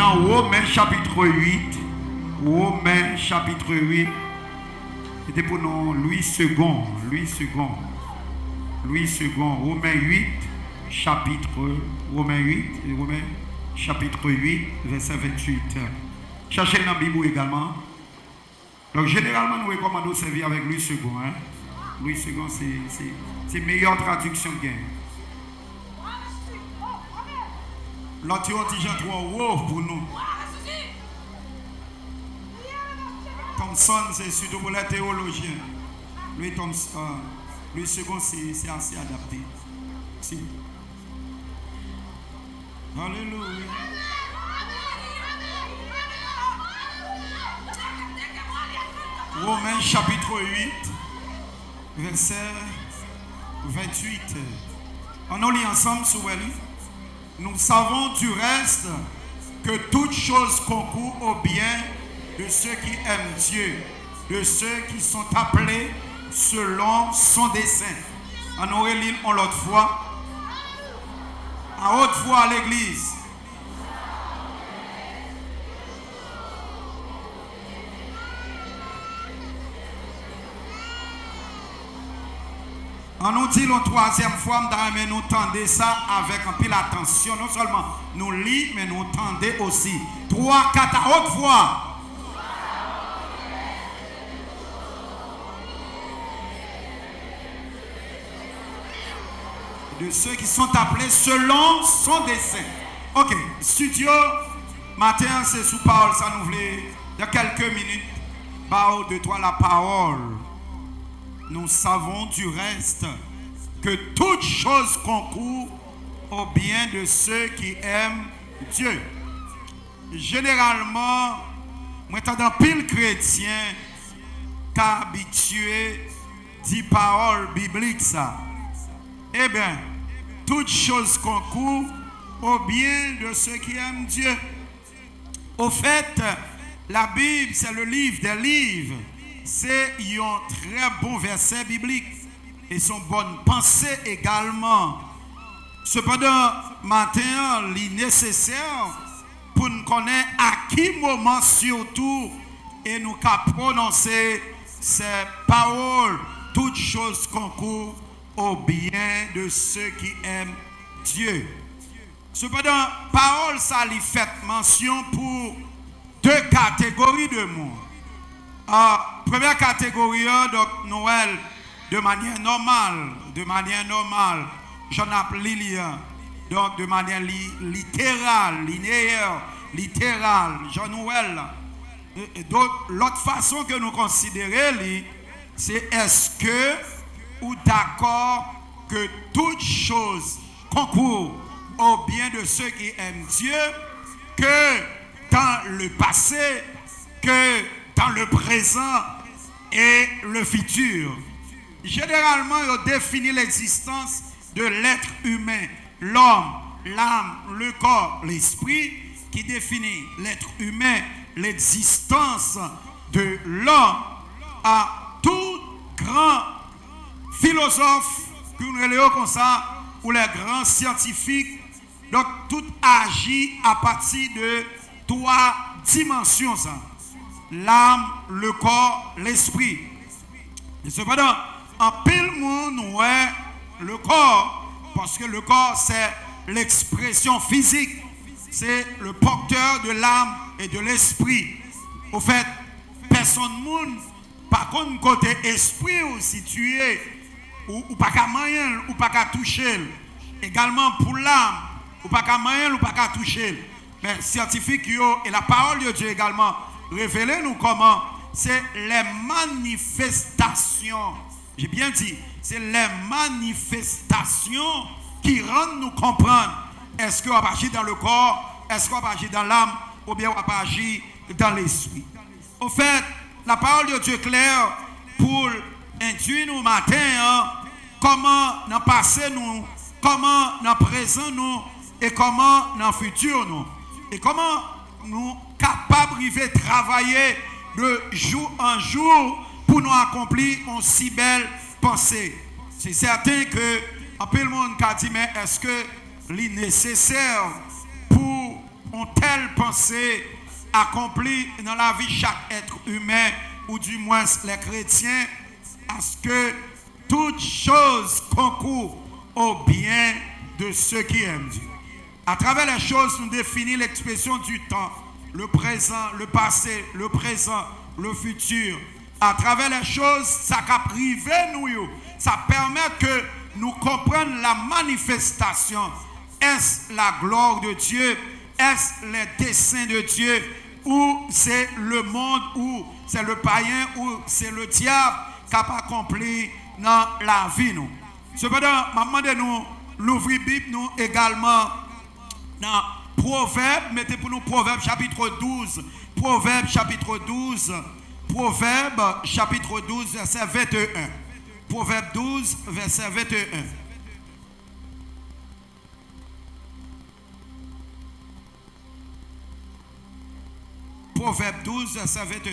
dans Romains chapitre 8. Romains chapitre 8. C'était pour nous Louis II. Romains 8, chapitre chapitre 8, verset 28. Cherchez dans la Bible également. Donc généralement nous recommandons de servir avec Louis II. Hein? Louis II c'est meilleure traduction qu'il y a. L'autre Jean 3 pour nous. Thompson, c'est surtout pour les théologiens. Louis II, c'est assez adapté. Si. Alléluia. Romains chapitre 8, verset 28. On lit ensemble sur elle. Nous savons du reste que toute chose concourt au bien de ceux qui aiment Dieu, de ceux qui sont appelés selon son dessein. On aurait lu en l'autre fois, à haute voix à l'église. On nous dit la troisième fois, mais nous tendez ça avec un peu d'attention. Non seulement nous lisons, mais nous tendez aussi. 3, 4 à haute voix. De ceux qui sont appelés selon son dessein. Ok, studio, matin c'est sous parole, ça nous voulait, il y a quelques minutes, parole de toi la parole. Nous savons du reste que toute chose concourt au bien de ceux qui aiment Dieu. Généralement, moi t'as dans pile chrétien qu'habitué dit parole biblique ça. Eh bien, toute chose concourt au bien de ceux qui aiment Dieu. Au fait, la Bible, c'est le livre des livres. C'est un très bon verset biblique. Et son bonne pensée également. Cependant, maintenant, il est nécessaire pour nous connaître à qui moment surtout et nous qu'à prononcer ces paroles. Toute chose concourt au bien de ceux qui aiment Dieu. Cependant, parole ça lui fait mention pour deux catégories de monde. Première catégorie, donc Noël, de manière normale, j'en appelle lien, donc de manière littérale, linéaire, Jean Noël. Donc l'autre façon que nous considérons, c'est est-ce que ou d'accord que toute chose concourt au bien de ceux qui aiment Dieu, que dans le passé, que dans le présent et le futur. Généralement, on définit l'existence de l'être humain, l'homme, l'âme, le corps, l'esprit, qui définit l'être humain, l'existence de l'homme. À tout grand philosophe, que nous relèvons comme ça, ou les grands scientifiques, donc tout agit à partir de trois dimensions. Ça. L'âme, le corps, l'esprit. Et cependant, en pile monde, ouais, le corps, parce que le corps c'est l'expression physique, c'est le porteur de l'âme et de l'esprit. Au fait, personne monde, par contre, côté esprit ou situé, ou pas qu'à moyen, ou pas qu'à toucher. Également pour l'âme, ou pas qu'à moyen, ou pas qu'à toucher. Mais scientifique et la parole de Dieu également révélez nous comment c'est les manifestations. J'ai bien dit, c'est les manifestations qui rendent nous comprendre est-ce qu'on va agir dans le corps, est-ce qu'on va agir dans l'âme, ou bien on va agir dans l'esprit. Au fait, la parole de Dieu est claire pour intuire nous matin comment dans le passé nous, comment dans le présent nous, et comment dans le futur nous. Et comment nous capables de travailler de jour en jour pour nous accomplir une si belle pensée. C'est certain que un peu le monde a dit mais est-ce que c'est nécessaire pour un une telle pensée accomplie dans la vie de chaque être humain, ou du moins les chrétiens, à ce que toute chose concourt au bien de ceux qui aiment Dieu. À travers les choses, nous définissons l'expression du temps, le présent, le passé, le présent, le futur. À travers les choses, ça a privé nous, ça permet que nous comprenions la manifestation. Est-ce la gloire de Dieu? Est-ce les desseins de Dieu? Ou c'est le monde, ou c'est le païen, ou c'est le diable qui a accompli dans la vie nous. Cependant, maman de nous l'ouvrir Bible nous également dans Proverbe, mettez pour nous Proverbe chapitre 12. Proverbe chapitre 12. Proverbe chapitre 12 verset 21. Proverbe 12 verset 21. Proverbe 12 verset 21.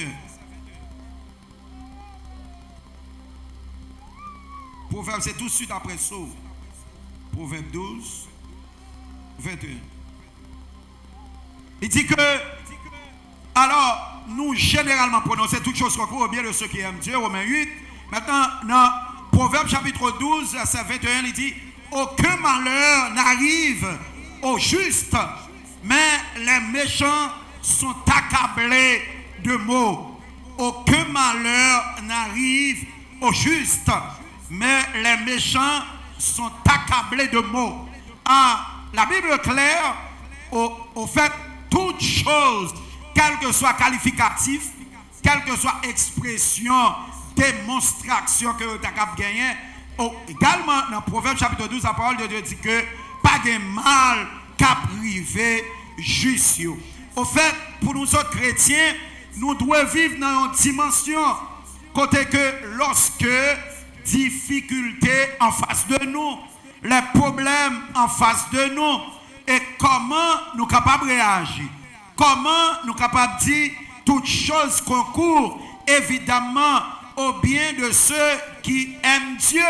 Proverbe, c'est tout de suite après Sauve. Proverbe 12, 21. Il dit que, alors, nous généralement prononçons toutes choses concourent au bien de ceux qui aiment Dieu, Romains 8. Maintenant, dans Proverbe chapitre 12, verset 21, il dit, aucun malheur n'arrive aux justes, mais les méchants sont accablés de maux. Aucun malheur n'arrive aux justes, mais les méchants sont accablés de maux. Ah, la Bible est claire, au fait, toute chose, quel que soit qualificatif, quelle que soit expression, démonstration que tu as gagné, également dans Proverbe chapitre 12, la parole de Dieu dit que pas de mal qu'à priver juste. Au fait, pour nous autres chrétiens, nous devons vivre dans une dimension côté que lorsque difficultés en face de nous, les problèmes en face de nous, et comment nous sommes capables de réagir, comment nous sommes capables de dire toutes choses concourent évidemment au bien de ceux qui aiment Dieu.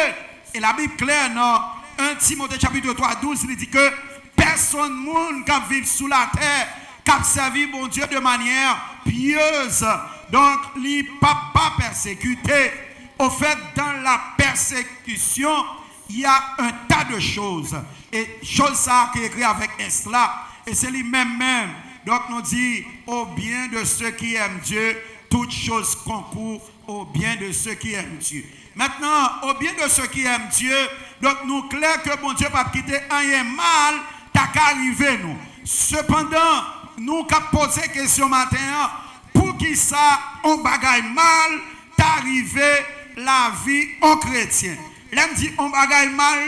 Et la Bible claire dans 1 Timothée chapitre 3, 12, il dit que personne monde qui vit sous la terre, qui servi mon Dieu de manière pieuse, donc il ne peut pas persécuter. Au fait, dans la persécution, il y a un tas de choses. Et choses ça qui est écrit avec S là. Et c'est lui-même même. Donc nous dit au bien de ceux qui aiment Dieu, toutes choses concourent au bien de ceux qui aiment Dieu. Maintenant, au bien de ceux qui aiment Dieu, donc nous clair que bon Dieu va quitter un mal, t'as qu'à arriver nous. Cependant, nous qu'à poser question matin, pour qui ça on bagaille mal, t'arriver la vie en chrétien. L'aime dit on bagaille mal,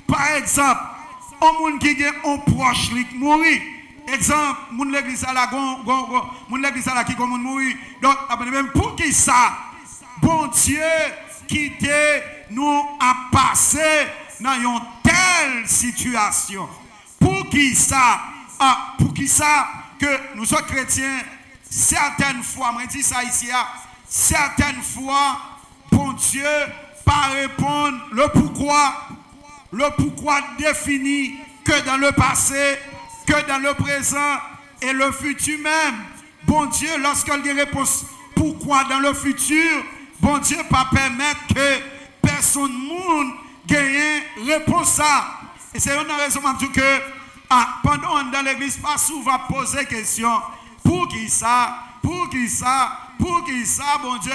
par exemple, on moun qui gen on proche qui mourir. Exemple, moun l'église à la moun l'église à la qui moun mourir. Donc même pour qui ça bon Dieu qui nous a passé dans une telle situation. Pour qui ça que nous sommes chrétiens certaines fois, moi dis ça ici, certaines fois bon Dieu pas répondre le pourquoi défini que dans le passé, que dans le présent et le futur même. Bon Dieu, lorsqu'il y a réponse pourquoi dans le futur, bon Dieu pas permettre que personne monde gagne réponse à. Et c'est une raison que pendant dans l'église pas souvent poser question pour qui ça, bon Dieu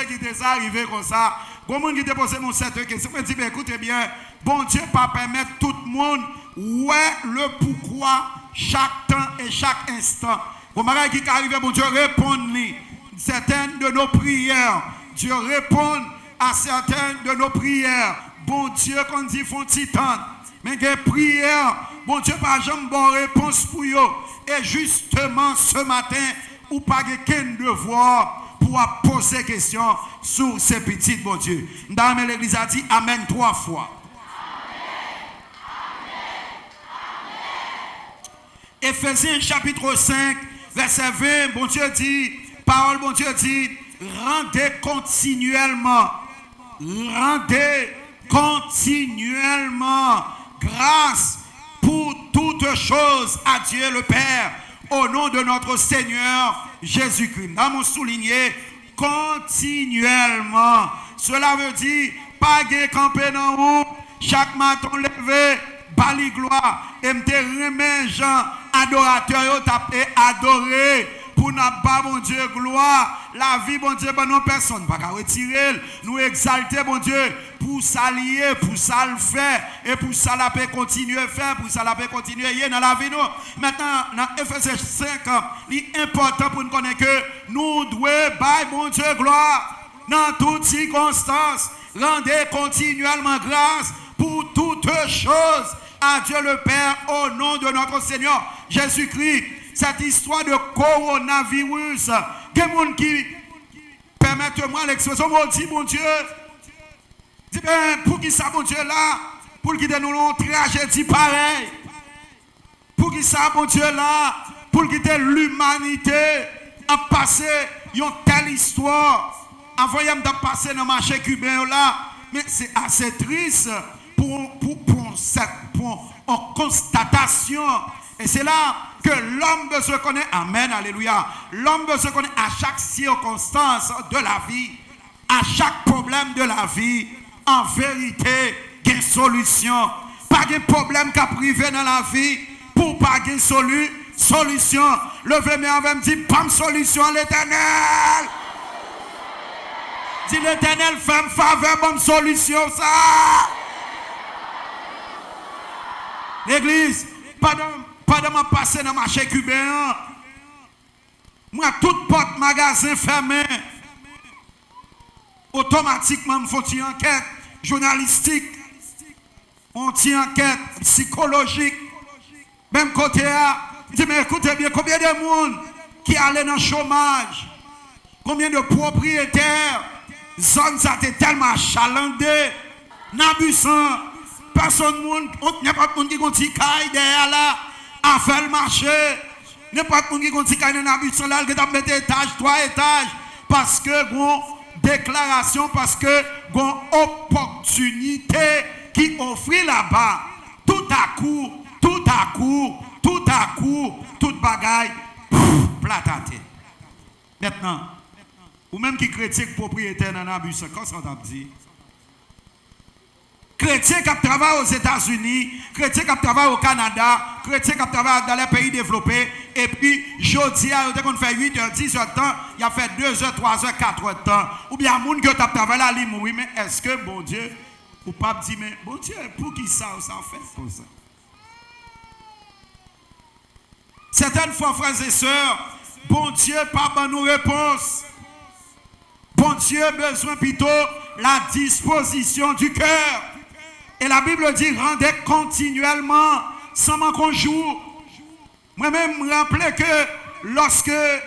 qui t'est arrivé comme ça. Comment qui te pose cette question? Je dis, écoutez bien, bon Dieu pas permettre tout le monde ouais le pourquoi chaque temps et chaque instant. Bon qui arrive, bon Dieu répond certaines de nos prières. Dieu répond à certaines de nos prières. Bon Dieu quand dit font titan, mais des prières, bon Dieu pas jamais bonne réponse pour eux. Et justement ce matin, ou pas qu'un devoir pour poser question sur ces petites, bon Dieu. Dans l'église a dit Amen 3 fois. Éphésiens chapitre 5, verset 20, bon Dieu dit, parole bon Dieu dit, rendez continuellement grâce pour toutes choses à Dieu le Père, au nom de notre Seigneur Jésus-Christ. Dans mon souligné, continuellement. Cela veut dire, pas de camper dans haut, chaque matin levé, bali gloire, et me remet Jean, adorateur, tapé adorer, pour n'a pas, mon Dieu, gloire, la vie, mon Dieu, ben non, personne, pas qu'à retirer, nous exalter, mon Dieu, pour s'allier, pour ça le faire, et pour ça la paix continuer à faire, pour ça la paix continuer à y dans la vie, nous. Maintenant, dans Ephésiens 5, il est important pour nous connaître que nous devons, mon Dieu, gloire, dans toutes circonstances, rendez continuellement grâce pour toutes choses à Dieu le Père au nom de notre Seigneur Jésus-Christ. Cette histoire de coronavirus, il y a des gens qui, permettez-moi l'expression, dit mon Dieu, dit ben, pour qui ça, mon Dieu, là, pour qu'il nous une tragédie pareille, pour qui ça, mon Dieu, là, pour qu'il l'humanité a passé une telle histoire. Envoyez-moi de passer dans le marché cubain là, mais c'est assez triste pour une constatation. Et c'est là que l'homme se connaît, amen, alléluia. L'homme se connaît à chaque circonstance de la vie, à chaque problème de la vie. En vérité, il y a une solution. Pas de problème qu'a privé dans la vie pour pas de solution. Levez-moi avec me dire, pas de solution à l'Éternel. Si l'Éternel fait une faveur, bonne solution, ça. L'église, pas de me passer dans le marché cubain. Moi, toute porte magasin fermé. Automatiquement, il faut une enquête journalistique, une enquête psychologique. Même côté, je dis, mais écoutez bien, combien de monde qui allait dans le chômage? Combien de propriétaires? Zone ça était tellement achalandé, n'abusant, personne n'a pas de monde qui continue derrière là, à faire le marché, n'a pas de monde qui continue dans l'abusant là, qui a mis étage, 3 étages, parce que bon déclaration, parce que bon opportunité qui offre là-bas, tout à coup, toute bagaille, plataté. Maintenant, ou même qui critique propriétaire dans l'abus, qu'est-ce qu'on a dit? Chrétien qui travaille aux États-Unis, chrétien qui travaille au Canada, chrétien qui travaille dans les pays développés, et puis, jeudi, on fait 8 h, 10 h de temps, il a fait 2 h, 3 h, 4 h de temps. Ou bien, il y a des gens qui travaillent là, oui, mais est-ce que, bon Dieu, ou pas dire, mais bon Dieu, pour qui ça fait comme ça? Certaines fois, frères et sœurs, bon Dieu, pas nous réponse. Bon Dieu besoin plutôt la disposition du cœur. Et la Bible dit, rendez continuellement, sans manquer jour. Moi-même, me rappelais que lorsque le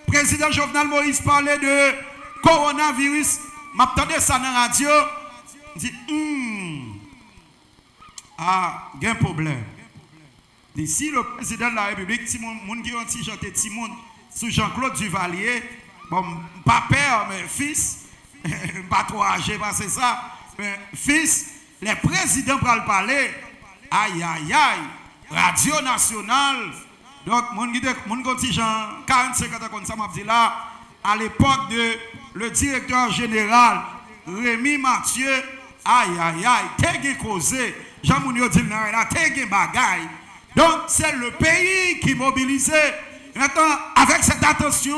président Jovenel Moïse parlait de coronavirus, m'attendais ça dans la radio, je dis, il y a un problème. Si le président de la République, si mon qui ont chanté Timon sous Jean-Claude Duvalier, bon, pas père, mais fils, pas trop âgé, c'est ça, mais fils, les présidents pour le parler, aïe, Radio Nationale, donc, mon qui Jean 45 ans comme ça, m'a dit là, à l'époque de le directeur général, Rémi Mathieu, aïe, t'es causé, Jean-Mounio dit là, t'es bagaille. Donc, c'est le pays qui mobilisait. Maintenant, avec cette attention,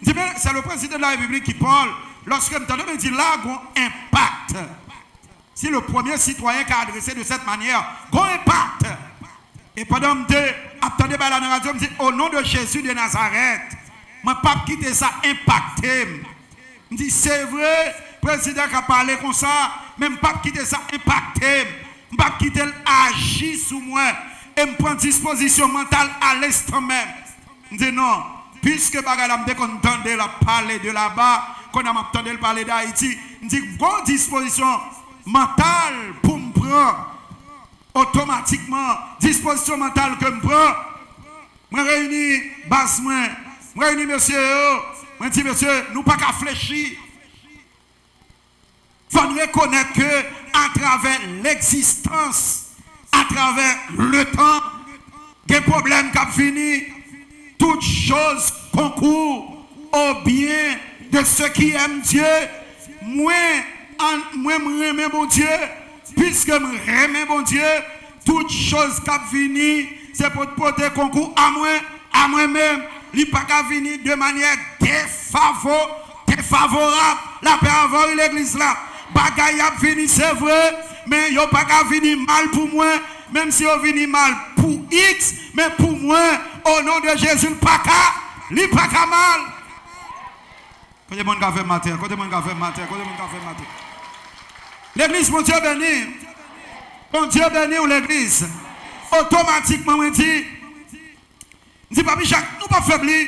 c'est le président de la République qui parle. Lorsque me dit là, il y a un impact. Si le premier citoyen qui a adressé de cette manière, il y a un impact. Et pendant que attendez la radio, me dit au nom de Jésus de Nazareth, je ne peux pas quitter ça impacté. Je dis c'est vrai, le président qui a parlé comme ça, mais je ne peux pas quitter ça impacté. Je ne peux pas quitter agir sur moi. Et me prendre disposition mentale à l'instant même. Je dis non, puisque bagadam dès qu'on entendait la parler de là-bas, qu'on a entendu parler d'Haïti, je dis bonne disposition mentale pour me prendre automatiquement, disposition mentale que me prends. Je réunis base moi, je réunis monsieur, je dis monsieur, nous pas qu'à fléchir. Il faut reconnaître que à travers l'existence, à travers le temps, des problèmes qui ont fini, toutes choses concourent au bien de ceux qui aiment Dieu. Moi, j'aime mon Dieu, puisque j'aime mon Dieu, toutes choses qui viennent, c'est pour porter concours à moi-même. Il n'y a pas qu'à venir de manière défavorable. La paix avoir l'église là. Bagaille a fini, c'est vrai, mais il n'y a pas qu'à venir mal pour moi, même si il vient mal pour X, mais pour moi, au nom de Jésus, il n'y a pas qu'à mal. Quand les gens fait matin, l'église, mon Dieu béni. Mon Dieu béni l'église. Automatiquement, on dit, Papi Jacques, nous pas faiblir.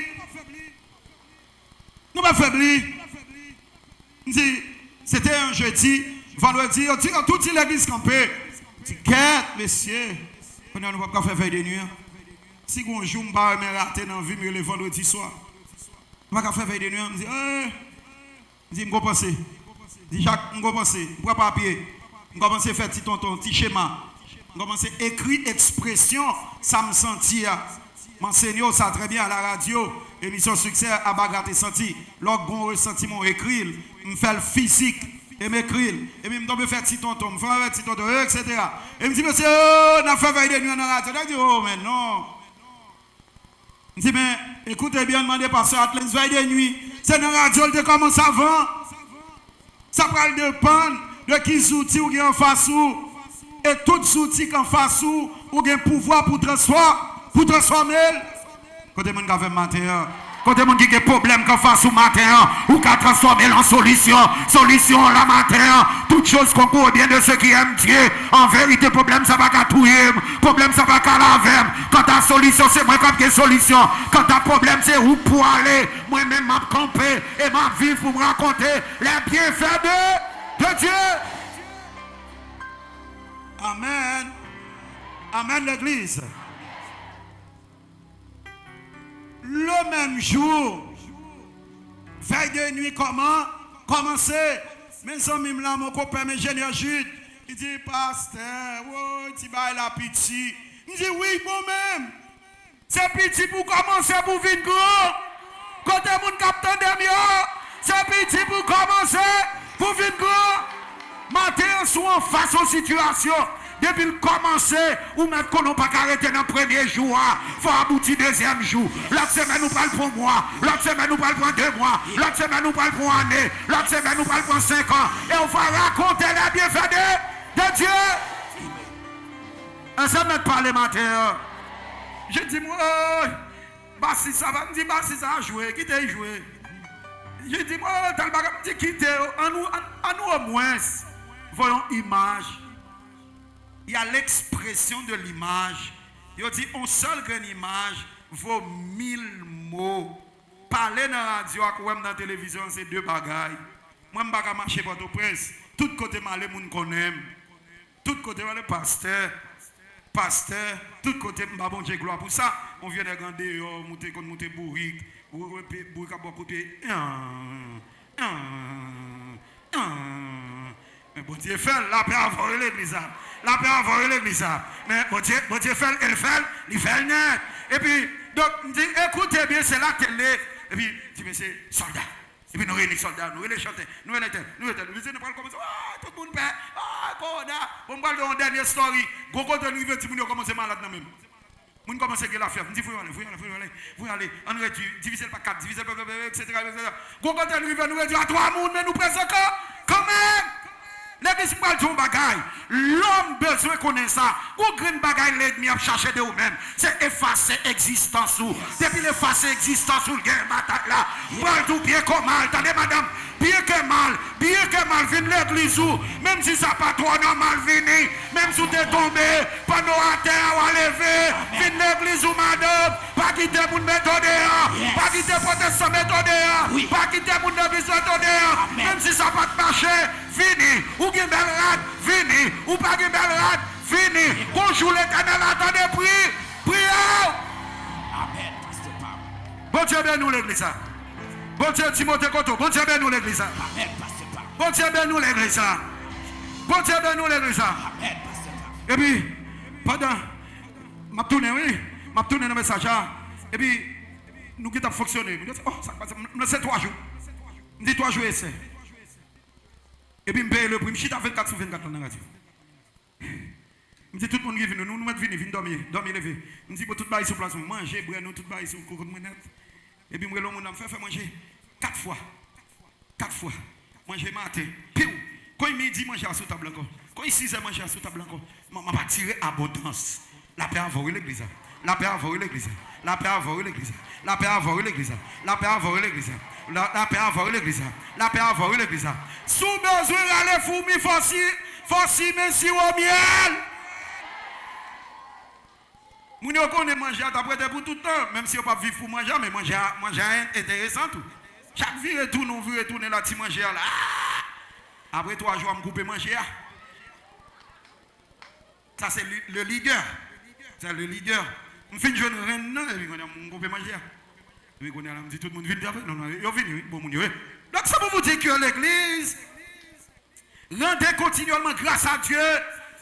Nous pas faiblir. C'était un jeudi, vendredi, on dit toute l'église campée. On dit, quête, messieurs, on ne va pas faire veille de nuit. Si on joue, on va me rater dans la vie, mais le vendredi soir. On va pas faire veille de nuit. On dit, je vais penser. Je dis, Jacques, je vais penser. Je vais papier. Je vais penser faire petit schéma. Je vais penser écrire expression, ça me sentit. M'enseigne ça très bien à la radio, émission succès à Bagat et senti. Lorsque bon ressentiment écrit, me fait le physique et m'écrire. Et puis me tombe faire petit tonton, me faire petit tonton, etc. Et me dit monsieur, on a fait veille de nuit dans la radio. Je dis oh mais non. Je dis mais écoutez bien, demandez pasteur Atlas veille de nuit. C'est dans la radio qui commence avant. Ça parle de panne, de qui outils ou en face ou et tous outils qu'en face ou un pouvoir pour transformer. Quand les gens qui matin, quand les gens qui ont des problèmes qu'en face au matin, ou qui transformer en solution la matin, toutes choses concourent bien de ceux qui aiment Dieu. En vérité, problème ça va qu'à touiller, problème ça va qu'à laver. Quand ta solution, c'est moi qui ai solution. Quand ta problème, c'est où pour aller. Moi-même, m'a camper et m'a vivre pour me raconter les bienfaits de Dieu. Amen. Amen, l'église. Le même jour, veille de nuit, commencer. Mes amis, là, mon copain, mes ingénieur Jude, il dit, pasteur, oh, tu vas la pitié. Il dit, oui, moi-même. C'est petit pour commencer, pour venir grand. Quand les gens captent des miens, c'est petit pour commencer, pour venir grand. Matin, soit en face aux situations. Depuis le commencer, ou même qu'on n'a pas arrêté dans le premier jour, il faut aboutir le deuxième jour. L'autre semaine, nous parlons pour moi. L'autre semaine, nous parlons pour 2 mois. L'autre semaine, nous parlons pour 1 année. L'autre semaine, nous parlons pour 5 ans. Et on va raconter les bienfaits de Dieu. Un semaine parlementaire. Je dis, moi, si ça va, me dit, si ça a joué, qui t'a joué? Je dis, moi, dans le bagage, me dit, qui t'a, à nous au moins, voyons image. Il y a l'expression de l'image. Il dit, une seule grande image vaut 1000 mots. Parler dans la radio ou dans la télévision, c'est 2 bagailles. Moi, je ne vais pas marcher pour tout presse. Tout côté malé, moun connaît. Tout côté malé, pasteur. Tout côté, je bon Dieu gloire. Pour ça, on vient de regarder, monter bourrique. Bourrique à beaucoup de mais bon Dieu fait, la paix avoir l'église. La paix avoir l'église. Mais bon Dieu fait, il fait le net. Et puis, donc, écoutez bien, c'est la télé. Et puis, tu dis, c'est soldat. Et puis, nous réunissons les soldats, nous réunissons les chanteurs, nous parlons comme ça. Ah, tout le monde paie. Ah, on parle de dernière story. Quand on arrive, tout le monde commence malade même. On commence à la fièvre. On dit, vous allez, on réduit, divisez par 4, divisez par, etc. Quand on arrive, nous réduisons à 3 personnes, mais nous présentons quand même. L'église parle de bagaille. L'homme besoin connaître ça. Ou green bagaille l'ennemi a cherché de vous-même. C'est effacer existence ou. Depuis l'effacer existence ou le gain bataille là. Parle tout bien comme mal. Attendez madame. Bien que mal vient l'église ou. Même si ça pas trop normal vini. Même si tu es tombé. Pendant à terre ou à lever. Vient l'église ou madame. Pas quitter mon méthode. Pas quitter protestant méthode. Pas quitter mon église méthode. Même si ça pas marché. Fini. Ou gen bel rad, fini. Ou pas gen bel rad, fini. Bonjour l'Éternel, attendez, priez. Amen. Bon Dieu bénis nous l'église. Bon Dieu Timothée Koto, bon Dieu bénis nous l'église. Amen. Bon Dieu bénis nous l'église. Bon Dieu bénis nous l'église. Amen. Et puis, pendant, m'a tourné dans le message. Et puis, nous qui avons fonctionné. Oh, ça passe, c'est 3 jours. Je dis 3 jours essai. Et puis je paye le prix, je suis à 24 sur 24 dans la radio. Je dis tout le monde qui vient, nous mettons venir dormir, lever. Je dis pour tout le monde sur place, manger, boire, nous tout le monde sur le coco de monnaie. Et puis je dis, on fait manger 4 fois. 4 fois. Manger matin. Puis, quand il midi, manger à sous table encore. Quand il 6 heures, manger à sous table encore. Je vais tirer abondance. La paix a volé l'église. La paix a volé l'église. La paix a volé l'église. La paix a volé l'église. La paix a volé l'église. La paix a volé l'église. La paix a volé l'église. Sous besoin d'aller fourmi, forci, merci au miel. Nous ne connaissons manger après pour tout le temps. Même si on ne peut pas vivre pour manger, mais manger est intéressant tout. Chaque vie retourne, on veut retourner là, tu manger là. Après 3 jours, on me coupe manger. Ça, c'est le leader. C'est le leader. On fait une jeune reine, et puis on coupe manger. Et puis on a dit tout le monde vient avec nous. Ils viennent, bon, donc ça pour vous dire que l'église rendez continuellement grâce à Dieu.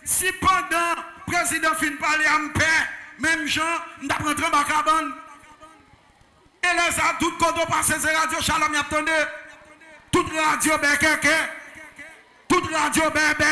Si pendant le président finit par parler en paix, même gens, nous avons rentré dans la cabane. Et là, ça, tout quand on passe, c'est radio Shalom, y attendez. Toute radio Bekeke, toute radio Bébé.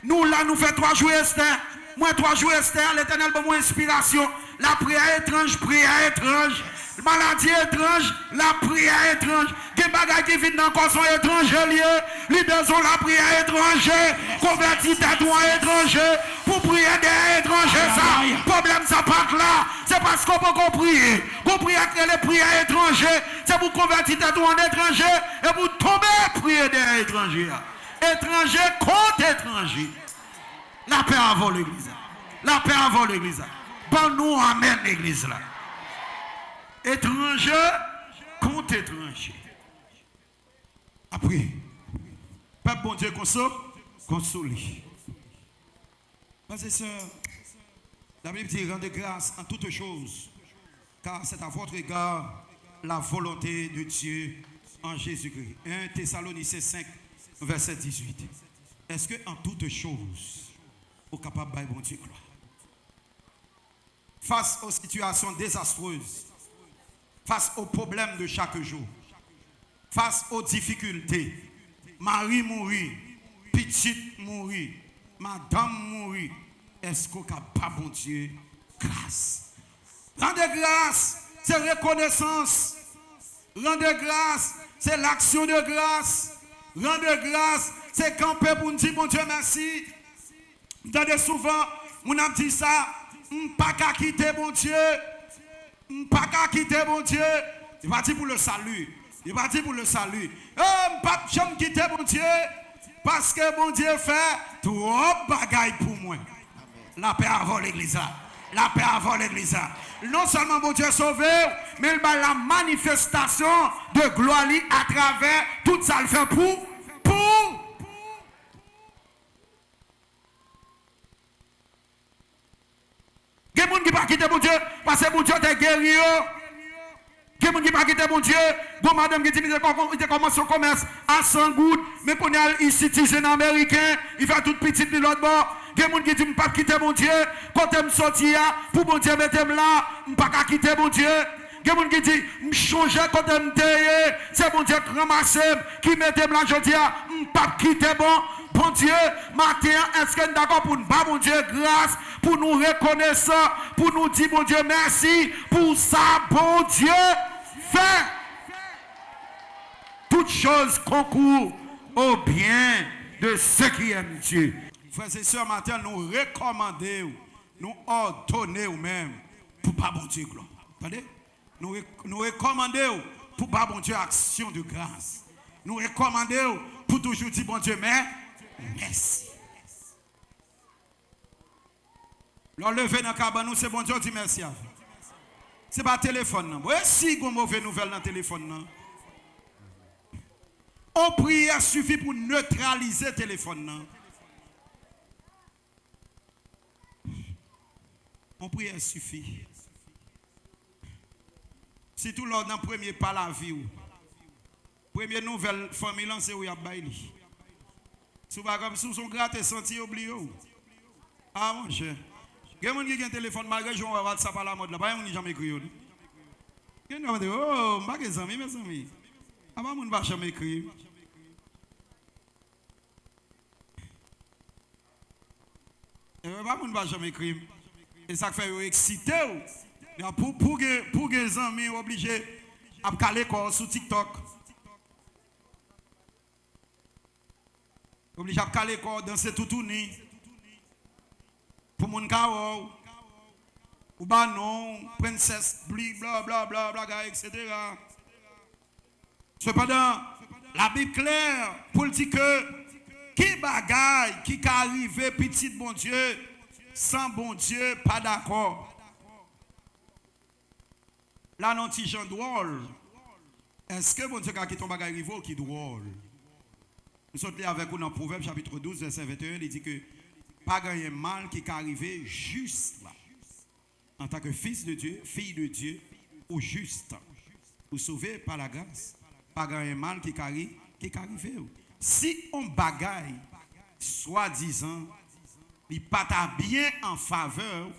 Nous, là, nous faisons 3 jours Esther. Moi, 3 jours Esther, l'éternel, pour moi, inspiration. La prière étrange, prière étrange. Maladie étrange, la prière étrange. Des bagages qui viennent dans le corps sont étrangers liés. Libération, la prière étrangère. Convertir ta droit étranger. Pour prier des étrangers, ça. Problème, ça part là. C'est parce qu'on peut prier. Qu'on prie avec les prières étrangères. C'est pour convertir ta droit étranger. Et pour tomber, prier des étrangers. Étranger contre étranger. La paix avant l'église. La paix avant l'église. Bon, nous, amen l'église là. Étranger contre étranger. Après, Peuple bon Dieu console. Frères et sœurs, la Bible dit rendez grâce en toutes choses, car c'est à votre égard la volonté de Dieu en Jésus-Christ. 1 Thessaloniciens 5, verset 18. Est-ce que en toutes choses, vous êtes capable de bon Dieu gloire? Face aux situations désastreuses, face aux problèmes de chaque jour, face aux difficultés, Marie mourit, petite mourit, madame mourit, est-ce qu'on est capable, bon Dieu, grâce? Rendez grâce, c'est reconnaissance. Rendez grâce, c'est l'action de grâce. Rendez grâce, c'est camper pour nous dire, bon Dieu, merci. Entendez souvent, on a dit ça, on ne pas qu'à quitter, bon Dieu. Pas qu'à quitter mon Dieu. Il va dire pour le salut. Il va dire pour le salut. Pas jamais quitter mon Dieu. Parce que mon Dieu fait trop bagaille pour moi. La paix avant l'église. La paix avant l'église. Non seulement mon Dieu sauvé, mais il va la manifestation de gloire à travers tout ça le fait pour. Il y a des gens qui ne pas quitter mon Dieu parce que mon Dieu est guéri. Il y a des gens qui ne pas quitter mon Dieu. Bon, madame qui dit qu'il commence son commerce à 100 gouttes, mais qu'on est ici, citizen américain, il fait tout petit de l'autre bord. Il y a des gens qui disent pas quitter mon Dieu. Quand je me sortir, pour mon Dieu, mettez-moi là, je ne pas quitter mon Dieu. Il y a des gens qui disent, je change quand je me taille, c'est mon Dieu qui ramasse, qui mettez-moi là, je dis, je ne pas quitter bon Dieu, matin, est-ce que nous d'accord pour nous battre, mon Dieu, grâce, pour nous reconnaître, pour nous dire, mon Dieu, merci, pour ça, bon Dieu, fait. Toutes choses concourent au bien de ceux qui aiment Dieu. Frères et sœurs, matin, nous recommandons, nous ordonnons même, pour pas bon Dieu, gloire. Attendez? Nous recommandons, pour pas bon Dieu, action de grâce. Nous recommandons, pour toujours dire, bon Dieu, merci. L'enlever dans le cabane, c'est bon Dieu, dit merci à vous. Ce n'est pas téléphone. Non. Si vous avez une mauvaise nouvelle dans le téléphone, non. On prière suffit pour neutraliser le téléphone. Non. On prière suffit. Si tout l'ordre dans le premier pas la vie. Première nouvelle famille, c'est où il y a baili. Si vous avez son gratte senti oublié. Ah mon cher. Il y a des gens qui ont un téléphone malgré que je WhatsApp à la mode. Là, il n'y a jamais écrit. Il y a des oh, je ne sais pas mes amis. Avant, je ne vais pas jamais écrire. Je ne vais pas jamais écrire. Et ça fait exciter. Pour que les amis soient obligés à caler sur TikTok. Obligé à caler danser tout tourner. Pour mon cas, ou bah non, princesse, bla bla bla bla, etc. Cependant, la Bible claire pour dire que qui bagaille, qui arrive petit bon Dieu, sans bon Dieu, pas d'accord. Là, non, petit Jean drôle. Est-ce que bon Dieu a quitté ton bagaille rivo qui drôle? Nous sommes avec vous dans Proverbe chapitre 12, verset 21, il dit que pas grand mal qui est arrivé juste là. En tant que fils de Dieu, fille de Dieu, ou juste, ou sauvé par la grâce. Pas grand mal qui est arrivé. Si on bagaille, soi-disant, il pas bien en faveur,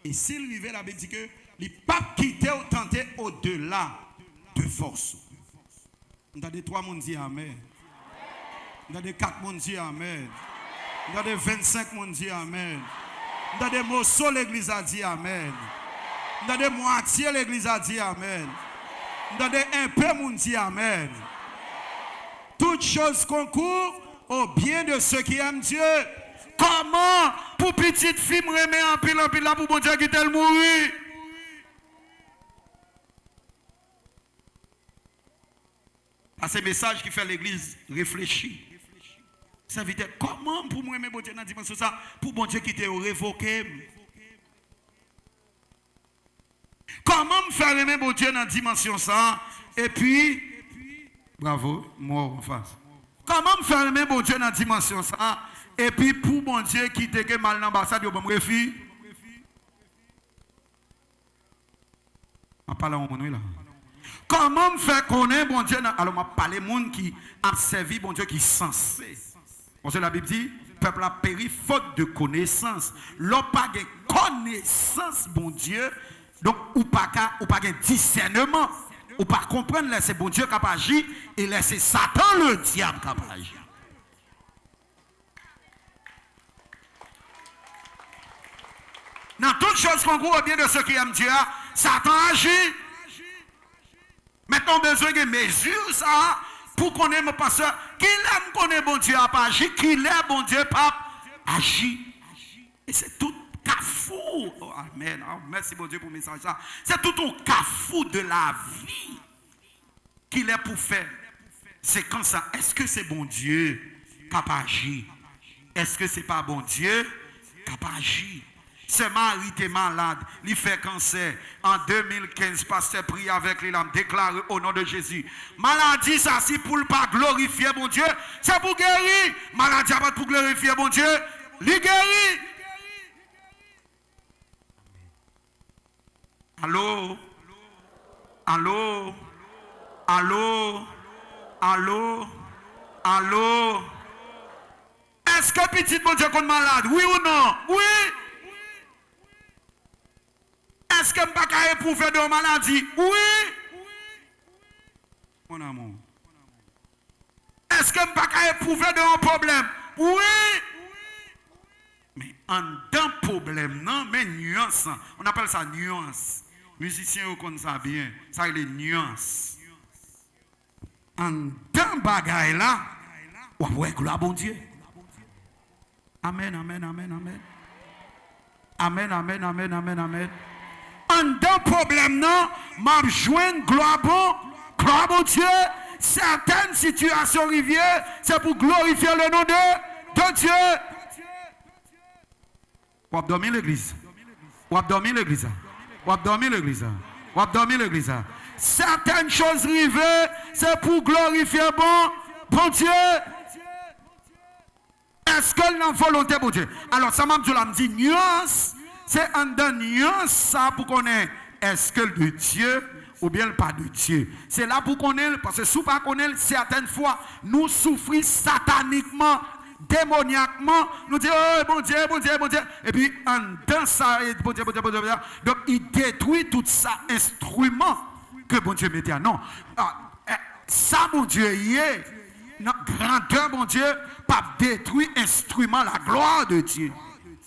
et s'il arrivait, la Bible dit que il pas quitter ou tenter au-delà de force. Nous avons des 3 monde dit Amen. Nous avons des 4 monde dit Amen. Nous avons des 25 monde dit Amen. Nous avons des morceaux l'église a dit Amen. Nous avons des moitiés l'église a dit Amen. Nous avons des un peu monde dit Amen. Toutes choses concourent au bien de ceux qui aiment Dieu. Comment pour petite fille me remettre en pile là pour bon Dieu qui tel mourir? À ce message qui fait l'église réfléchir. Ça veut dire comment pour moi aimer bon Dieu dans la dimension ça pour bon Dieu qui te révoqué. Comment me faire aimer bon Dieu dans la dimension ça et puis bravo, moi en face. Comment me faire aimer bon Dieu dans la dimension ça et puis pour bon Dieu qui te mal dans l'ambassade yo bon me refi. On parle en mon là. Comment me faire connaître bon Dieu alors m'a parlé monde qui a servi bon Dieu qui sensé. Parce que la Bible dit, peuple a péri faute de connaissance. L'on pas de connaissance, bon Dieu, donc ou pas de discernement, ou pas comprendre laisser bon Dieu qui a agi et laisser Satan le diable qui a agi. Dans toutes choses qu'on voit bien de ceux qui aiment Dieu, Satan agit. Maintenant, on a besoin de mesures ça. Pour connaître mon pasteur, qui aime connaître bon Dieu a pas agi, qui l'aime bon Dieu pas agi. Et c'est tout cafou. Oh, amen. Oh, merci bon Dieu pour le message. C'est tout un cafou de la vie qu'il est pour faire. C'est comme ça. Est-ce que c'est bon Dieu qui a pas agi? Est-ce que c'est pas bon Dieu qui a pas agi? Ce mari était malade, il fait cancer. En 2015, pasteur prie avec lui, il a déclaré au nom de Jésus. Maladie, ça, c'est pour ne pas glorifier mon Dieu. C'est pour guérir. Maladie, pas pour glorifier mon Dieu. Il guérit. Allô? Allô? Allô? Allô? Allô? Est-ce que petit mon Dieu est malade? Oui ou non? Oui. Est-ce que je ne peux pas éprouver de maladie? Oui. Mon amour. Est-ce que je ne peux pas éprouver de un problème? Oui. Mais en d'un problème, non, mais nuance. On appelle ça nuance. Musiciens, vous connaissez ça bien. Ça, il est nuance. En d'un bagaille là, ouais, gloire à bon Dieu. Amen, amen, amen, amen. Amen, amen, amen, amen, amen. En d'un problème, non, m'a joint gloire bon Dieu. Certaines situations rivières, c'est pour glorifier le nom de Dieu. Ou abdomen l'église. Ou abdomen l'église. Ou abdomen l'église. Ou abdomen l'église. Certaines choses rivées, c'est pour glorifier bon Dieu. Est-ce que l'on volonté bon Dieu? Alors ça m'a dit nuance. C'est en d'un nuance ça pour connaître est-ce que le Dieu ou bien le pas de Dieu. C'est là pour connaître, parce que si vous ne connaissez pas, certaines fois, nous souffrons sataniquement, démoniaquement. Nous disons, oh bon Dieu, bon Dieu, bon Dieu. Et puis, en dans ça, bon Dieu, bon Dieu, bon Dieu. Donc, il détruit tout ça, instrument que bon Dieu mettait. Non. Ça, mon Dieu, y est. Grandeur, mon Dieu, pas détruire instrument la gloire de Dieu.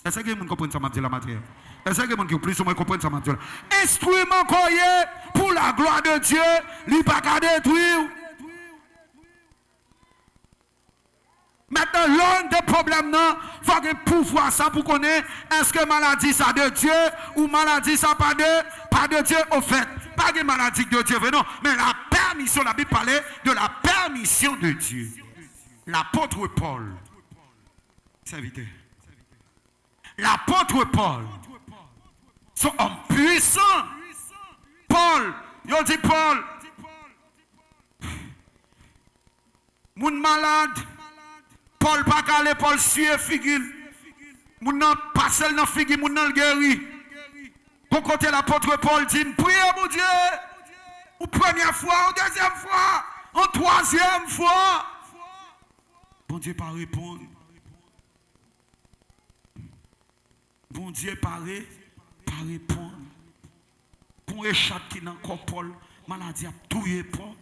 Est-ce que vous comprenez ça, la matière? Est-ce que vous plus ou moins comprenez ça, matière? Instrument qu'on y est pour la gloire de Dieu, il n'est pas qu'à détruire. Maintenant, l'un des problèmes, il faut que pouvoir ça pour connaître est-ce que maladie ça de Dieu ou maladie ça pas de Dieu au fait. Pas de maladie de Dieu, non, mais la permission, la Bible parlait de la permission de Dieu. L'apôtre Paul, serviteur. L'apôtre Paul, son homme puissant. Paul, il dit Paul, mon malade. Paul pas calé, Paul suit figure. Moun nan passe dans figure, moun nan guéri. Pour côté l'apôtre Paul dit, priez mon Dieu. Une première fois, une deuxième fois, une troisième fois. Bon Dieu pas répondre. Bon Dieu pas répondre. Pour échapper qui dans corps Paul, maladie a tué Paul.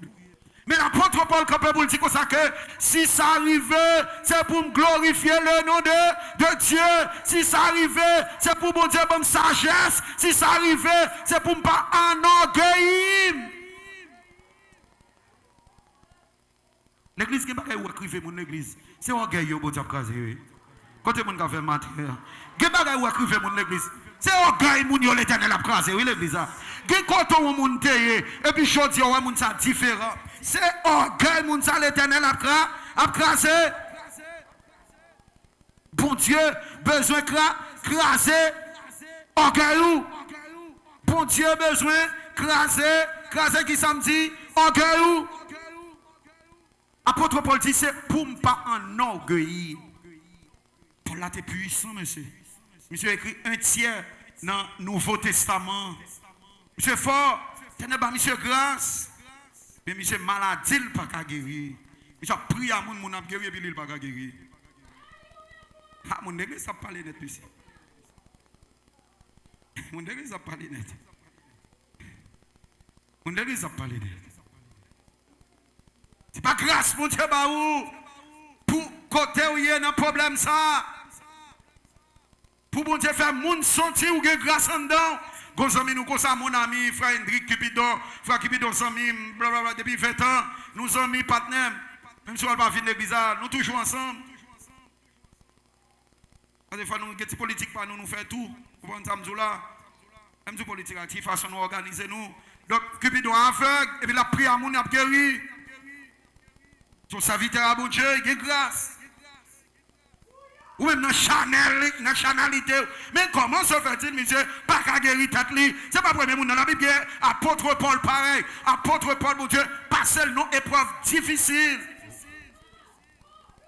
Mais l'apôtre Paul, quand vous dit comme ça, que si ça arrivait, c'est pour me glorifier le nom de Dieu. Si ça arrivait, c'est pour mon Dieu, bonne sagesse. Si ça arrivait, c'est pour me pas enorgueillir. L'église qui est pas écrivée, mon église, c'est orgueil, bon Dieu, crasé. Quand tu as fait matin, qui est pas écrivée, mon église, c'est orgueil, mon Dieu, l'éternel a crasé, oui, l'église. Qui est quand on monte, et puis chaudier, on monte ça différent. C'est orgueil, mon Dieu, l'éternel a crasé. Bon Dieu, besoin de craser. Orgueil. Bon Dieu, besoin de craser. Craser qui samedi. Orgueil. Apôtre Paul dit, c'est pour ne pas enorgueillir. Paul là, t'es puissant, monsieur. Monsieur a écrit un tiers dans le Nouveau Testament. Monsieur fort, tenez pas monsieur grâce. Mais monsieur maladie, il pas qu'à guérir. Monsieur prie à mon a guéri, puis il pas qu'à guérir. Ah, mon église a parlé net ici. Mon église a parlé net. Mon église a parlé net. C'est pas grâce, mon Dieu, bah où? Pour côté où il y a un problème, ça. Pour mon Dieu faire moun sentir ou grâce en dedans. Gonzami nous comme ça mon ami frère Hendrik Cupidon, frère Cupidon Sami blablabla depuis 20 ans, nous sommes mis partenaires. Même si on va pas venir l'église, nous toujours ensemble. Des fois nous des politique pas nous faire tout. Vous comprenez ça là? Même du politique actif façon nous organiser nous. Donc Cupidon aveugle et puis la prière mon a guéri. Son serviteur à bon Dieu, il a grâce. Ou même dans la chanalité. Mais comment se fait-il, monsieur, pas qu'à guérir tête li? C'est pas premier monde dans la Bible, apôtre Paul pareil. Apôtre Paul, mon Dieu, passer le nom épreuve difficile.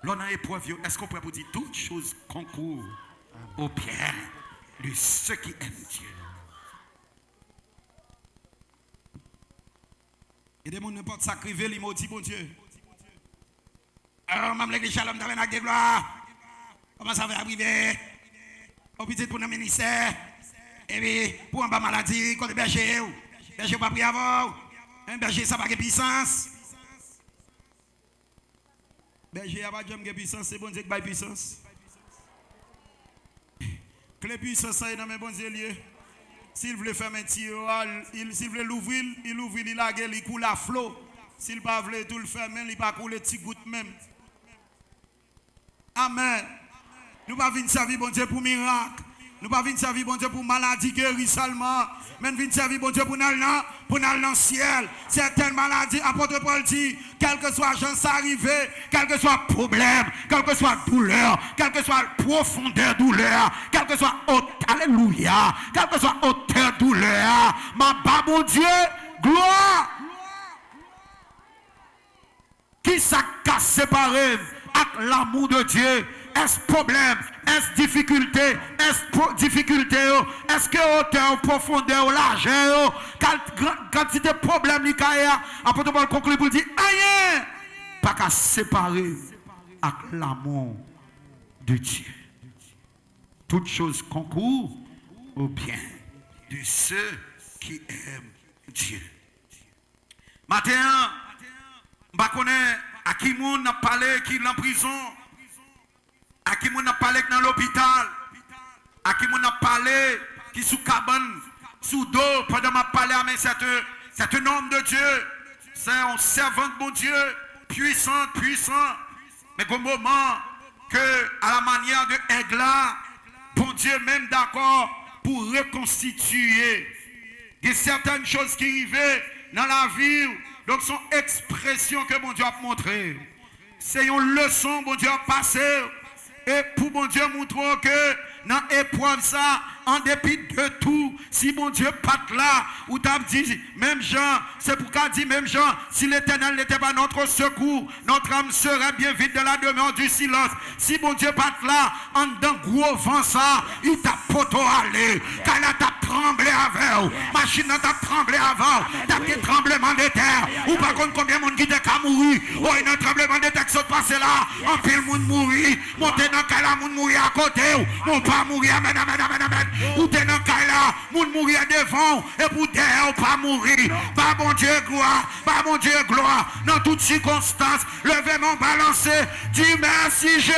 L'on a épreuve, est-ce qu'on peut vous dire toutes choses concourent au bien de ceux qui aiment Dieu? Et des gens n'importe sacrifier les maudits, bon Dieu. Alors, même l'église Shalom dans la gloire. Comment ça va arriver? Au petit pour nos ministères. Et puis, pour un bas maladie, quand le berger, berger pas pris avant. Un berger, ça va de puissance. Berger, n'a pas de puissance, c'est bon Dieu qui a puissance. Que les puissances sont dans mes bons lieux. S'il veut faire un petit, s'il veut l'ouvrir, il ouvre, il a il coule à flot. S'il ne veut pas tout le faire, il ne va pas couler petit goutte même. Amen. Nous ne pouvons pas venir servir bon Dieu pour miracle. Nous ne pouvons pas venir servir bon Dieu pour maladie guérie seulement. Mais nous venons servir bon Dieu pour aller dans le ciel. Certaines maladies, apôtre Paul dit, quel que soit chance arrivée, quel que soit problème, quelle que soit douleur, quelle que soit profondeur douleur, quelle que soit alléluia, quelle que soit hauteur douleur, ma bas mon Dieu, gloire. Qui s'est séparé avec l'amour de Dieu? Est-ce problème? Est-ce difficulté? Est-ce difficulté? Est-ce que hauteur, profondeur, largeur, quantité de problème, après tout le conclut pour dire, rien, pas qu'à séparer avec l'amour de Dieu. Toutes choses concourent au bien de ceux qui aiment Dieu. Matin, je connais à qui moun a parlé qui est en prison, à qui moun a parlé qui est dans l'hôpital, à qui moun a parlé qui est sous cabane, sous dos, pendant que je parlé à c'est un homme de Dieu, c'est un servant de mon Dieu, puissant. Mais au moment que, à la manière de Aigla, bon Dieu même d'accord pour reconstituer. Il y a certaines choses qui arrivent dans la vie, donc son expression que bon Dieu a montré. C'est une leçon bon Dieu a passé. Et pour bon Dieu montrer que dans l'épreuve ça, en dépit de tout, si bon Dieu pas là, ou t'as dit, même Jean, c'est pourquoi dit même Jean, si l'Éternel n'était pas notre secours, notre âme serait bien vite dans la demeure du silence. Si bon Dieu pas là, en d'un gros vent ça, il t'a poto allé, car là t'a tremblé avant, machine t'a tremblé avant, t'as des tremblements de terre, ou par contre combien de monde qui était qu'à mourir, oh il y a un tremblement de terre qui s'est passé là, en pile monde mourir, monter dans le monde mourir à côté, mon pas mourir, amen. Ou t'es dans le là, moun mourir devant, et pour derrière, pas mourir. Pas bon Dieu gloire, dans toutes circonstances, levez mon balancé, dis merci Jésus.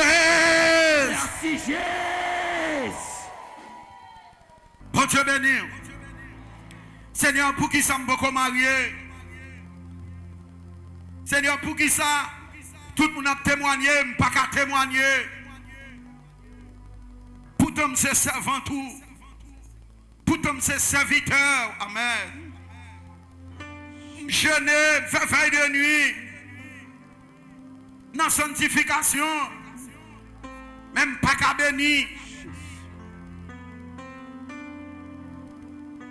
Merci Jésus. Bon Dieu béni. Seigneur, pour qui ça me beaucoup marié? Seigneur, pour qui ça? Tout le monde a témoigné, pas qu'à témoigner. Pourtant, c'est servant tout. Pourtant, c'est serviteur. Amen. Jeûner, veille de nuit. Dans sanctification. Même pas qu'à bénir.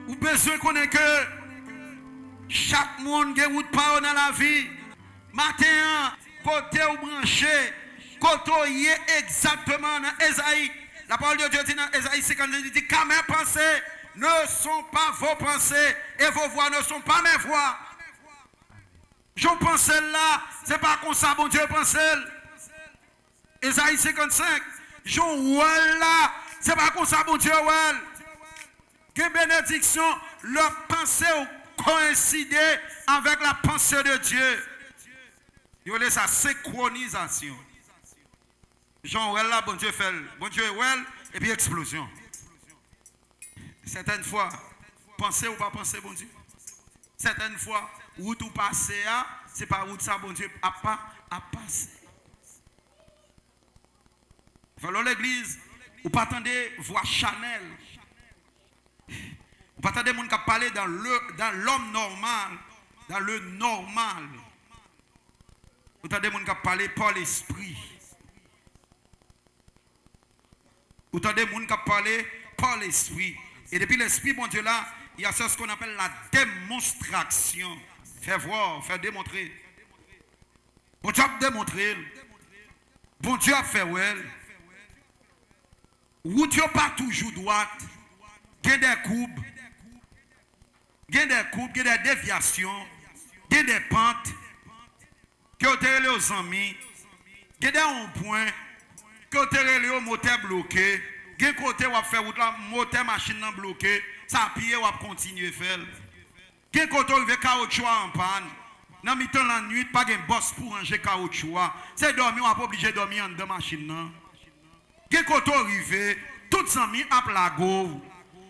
Vous besoin qu'on ait que chaque monde qui a route par dans la vie. Matin, côté ou branché, côté y est exactement dans Esaïe. La parole de Dieu dit dans Esaïe 50, il dit, car mes pensées ne sont pas vos pensées et vos voix ne sont pas mes voix. Je pense là, c'est pas comme ça, bon Dieu pense. Esaïe 55, je là, c'est pas comme ça, bon Dieu well. Que bénédiction, leur pensée coïncider avec la pensée de Dieu. Il y a sa synchronisation. Jean well là, bon Dieu fait, bon Dieu well, et puis explosion. Certaines fois, penser ou pas penser, bon Dieu. Certaines fois, route ou passer, c'est pas route ça, bon Dieu, à passer. Falloir l'église, ou pas attendre voix Chanel. Ou pas attendre monde qui parler dans l'homme normal, dans le normal. Ou attendre monde qui parler par l'esprit. Ou attendre monde qui parler par l'esprit. Et depuis l'esprit, bon Dieu là, il y a ce qu'on appelle la démonstration. Faire voir, faire démontrer. Bon Dieu a démontré. Bon Dieu a fait well. Ou Dieu pas toujours droite. Il y a des courbes. Il y a des déviations. Il y a des pentes. Que vous avez aux amis. Il y a des ronds-points. Que vous avez au moteur bloqué. Il y a des côtés où vous fait route là, moteur machine bloqué. Ça a pied ou continuer à faire. Il y a des côtés où vous avez caoutchouc en panne. Dans le temps la nuit, pas de boss pour ranger caoutchouc. C'est dormir, on n'est pas obligé de dormir en deux machines. Il y a des côtés où arrivé, toutes les amis à Plago.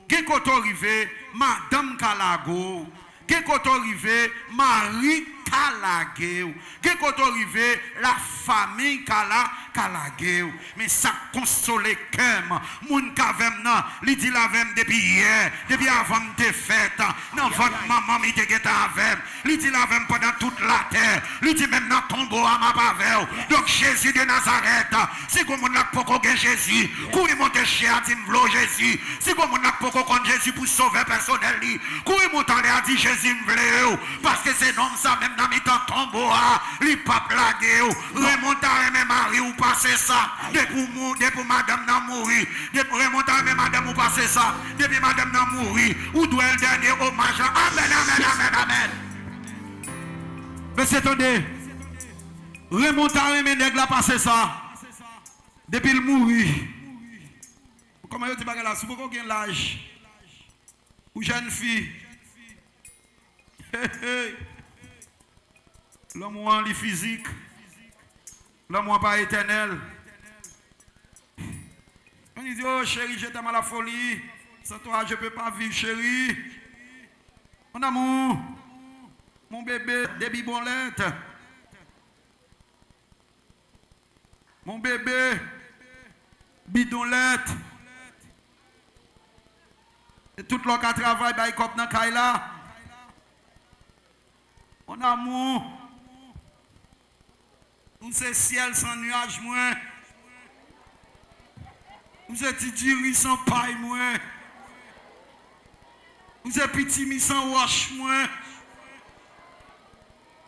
Il y a des côtés où arrivé, Madame Calago. Il y a des côtés où arrivé, Marie Calageu. Il y a des côtés où arrivé, la famille Calageu. Mais ça console cœur. Moun kavem nan, li dit la vem depuis hier, depuis avant de fête. Dans votre maman mi te geta avem. Li dit la vem pendant toute la terre. Li dit même dans tombeau à ma pavel. Donc Jésus de Nazareth, si vous moun nak poko gen Jésus, couri monte chez a dit m'vlo Jésus. Si vous moun nak poko kon Jésus pour sauver personnel li, couri monte a dit Jésus m'vle parce que c'est non ça même dans mi temps tombeau a, li pa plagué ou, remonte à même mari ou passer ça, depuis madame n'a mouru, depuis remonte à même madame ou passer ça, depuis madame n'a mouru, ou doit le dernier hommage, amen, amen, amen, amen. Mais c'est attendez, remonte à même nèg la passer ça, depuis le mouru. Comment vous dites là, si vous avez l'âge, ou jeune fille, L'amour est physique. L'amour pas éternel. On dit, oh chérie, je t'aime à la folie. Sans toi, je ne peux pas vivre, chérie. Mon amour, mon bébé, des bibonlettes. Mon bébé, bidonlette. Et tout le monde qui travaille, il comme dans Kaila. Mon amour, nous c'est ciel sans nuage, moi. Nous c'est petit sans paille, moi. Nous c'est petit mi sans wash, moi.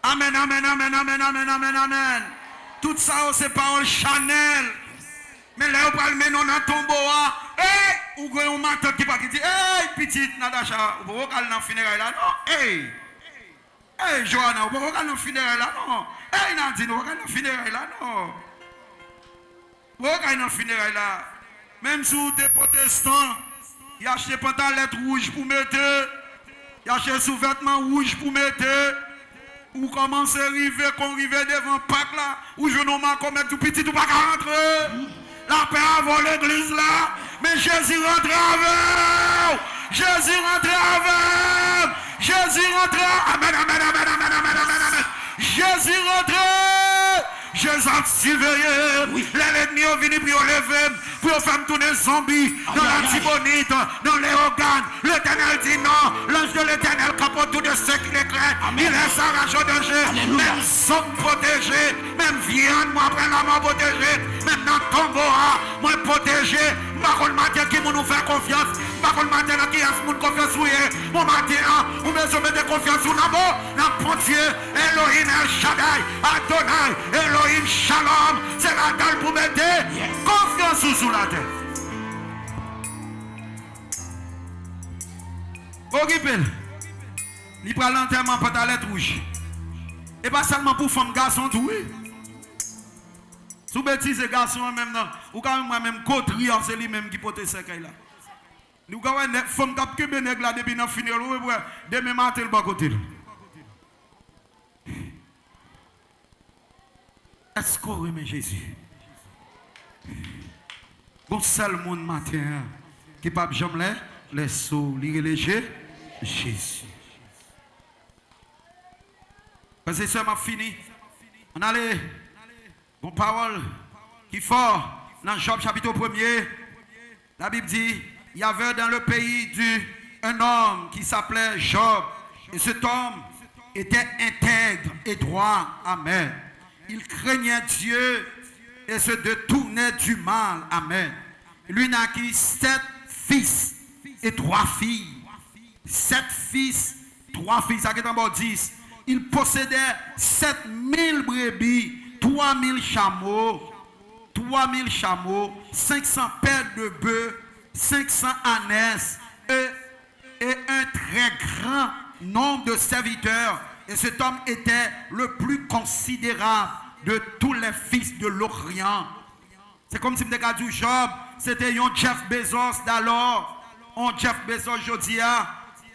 Amen, amen, amen, amen, amen, amen, amen. Tout ça, c'est parole Chanel. Mais là, on parle maintenant dans ton bois. Hey! Ou un matin qui va dire, hey, petite Nadacha, vous pouvez aller dans le funérail là? Non, hey! Hey, Johanna, vous pouvez aller dans le funérail là? Non. Hey, Nadine, vous pouvez aller dans le funérail là? Non. Vous pouvez aller dans le funérail là? Même si vous êtes protestant, il a acheté pantalette rouge pour mettre, il a acheté sous-vêtements rouge pour mettre. Ou commencez à arriver, qu'on arrive devant Pâques là, où je n'ai pas commettre tout petit, tout pas rentrer. La paix avant l'église là, mais Jésus rentre avec. Jésus rentre avec. Jésus rentre. Amen, amen, amen, amen, amen, amen, amen. Jésus rentre. Jésus a surveillé. L'ennemi est venu pour lever, pour faire tourner zombie dans l'antibonite, dans les organes. L'Éternel dit non. L'ange de l'Éternel capote tout de ce qui est clair. Il laisse arracher au danger. Même somme protégé, même viande, moi après la mort protégée, même dans ton bois, moi protégé. Par contre, matin qui nous fait confiance. Par contre, matin qui a confiance sur eux. Mon matin, vous me mettez confiance sur nous. Dans mon Dieu, Elohim El Shaddai, Adonai, Elohim Shalom. C'est la dalle pour mettre confiance sur la terre. Occupez-le. Il prend l'enterrement pour ta lettre rouge. Et pas seulement pour femmes, garçons, tout. Sous bêtise garçon même non, ou quand même côté c'est lui même qui porte ce là. Nous quand même femme cap que benèg là depuis dans funérail demain matin le bas côté. Est-ce qu'on remet Jésus? Bon seul monde matin qui pas jamais les sous léger Jésus. Parce que ça m'a fini. On allait bon parole qui fort dans Job chapitre 1er. La Bible dit, il y avait dans le pays un homme qui s'appelait Job. Et cet homme était intègre et droit. Amen. Il craignait Dieu et se détournait du mal. Amen. Lui naquit 7 fils et 3 filles. 7 fils, 3 filles. Ça qui est en bas 10. Il possédait 7000 brebis. 3000 chameaux, 500 paires de bœufs, 500 ânesses et un très grand nombre de serviteurs. Et cet homme était le plus considérable de tous les fils de l'Orient. C'est comme si je disais du Job, c'était un Jeff Bezos d'alors, un Jeff Bezos aujourd'hui.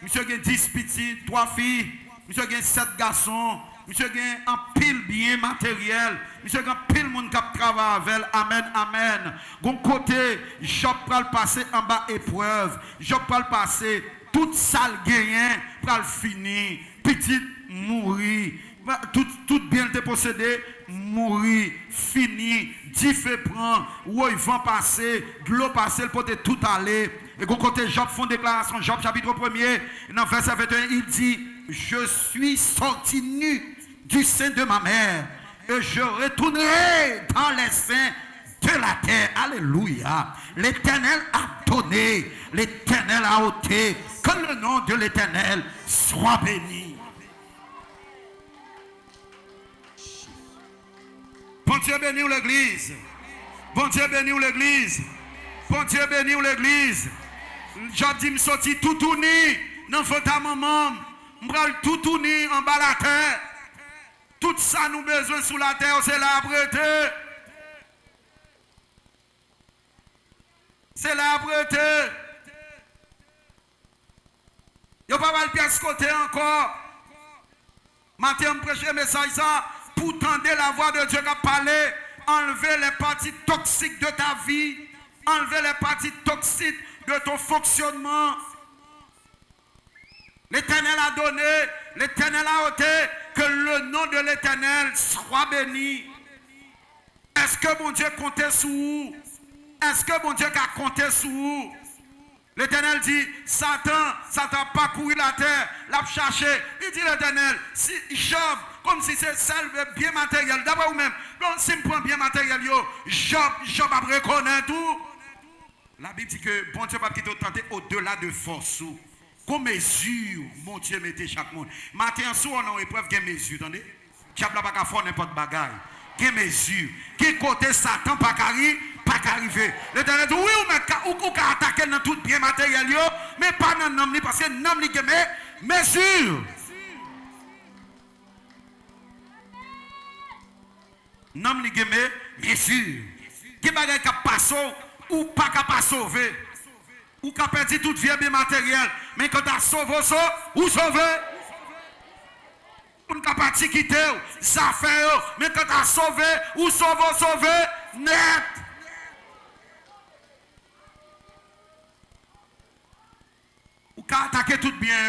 Monsieur a 10 petits, 3 filles, monsieur a 7 garçons. Monsieur gagne un pile bien matériel. Monsieur gagne pile monde qui travaille avec. Amen, amen. Gon côté, Job pral passer en bas épreuve. Job pral passer toute sale gagnant pral finir. Petit mourir. Tout bien te possédé, mourir, fini, 10 feux prend, ou il va passer, de l'eau passer, le pote tout aller. Et gon côté Job font déclaration, Job chapitre 1er, dans verset 21, il dit, je suis sorti nu du sein de ma mère et je retournerai dans les seins de la terre. Alléluia. L'Éternel a donné, l'Éternel a ôté. Que le nom de l'Éternel soit béni. Bon Dieu bénit l'église. Bon Dieu bénit l'église. Bon Dieu bénit l'église. Job dit me sorti tout tourné dans votre maman. M'bral tout tourner en bas la terre. Tout ça nous besoin sous la terre, c'est la prêter. C'est la prêter. Il n'y a pas mal de pièces côté encore. Matin, je prêche le message ça pour tendre la voix de Dieu qui a parlé. Enlever les parties toxiques de ta vie. Enlever les parties toxiques de ton fonctionnement. L'Éternel a donné, l'Éternel a ôté, que le nom de l'Éternel soit béni. Est-ce que mon Dieu comptait sur vous? Est-ce que mon Dieu a compté sur vous? L'Éternel dit, Satan parcouru la terre, l'a cherché. Il dit l'Éternel, si Job, comme si c'est celle bien matériel, d'abord vous-même, si je prends bien matériel, Job a reconnu tout. La Bible dit que bon Dieu va quitter tenter au-delà de force. Comme mesure, mon Dieu mettez chaque monde. Matin, si on a une épreuve, il y a mesure, attendez. Diable n'a pas faire n'importe bagaille. Il y a mesure. Qui côté Satan, pas qu'arriver. L'Éternel dit, oui, ou qu'à attaquer dans tout bien matériel, mais pas dans l'homme, parce que l'homme, il y a mesure. L'homme, il y a mesure. Qui bagaille qui passe ou pas qu'à sauver. Ou qu'à perdre toute vie bien matériel. Mais quand tu as sauvé ça, ou sauvé. On n'a pas quitter, ça fait, mais quand tu as sauvé, ou sauvé, net. Ou qu'à attaquer tout bien,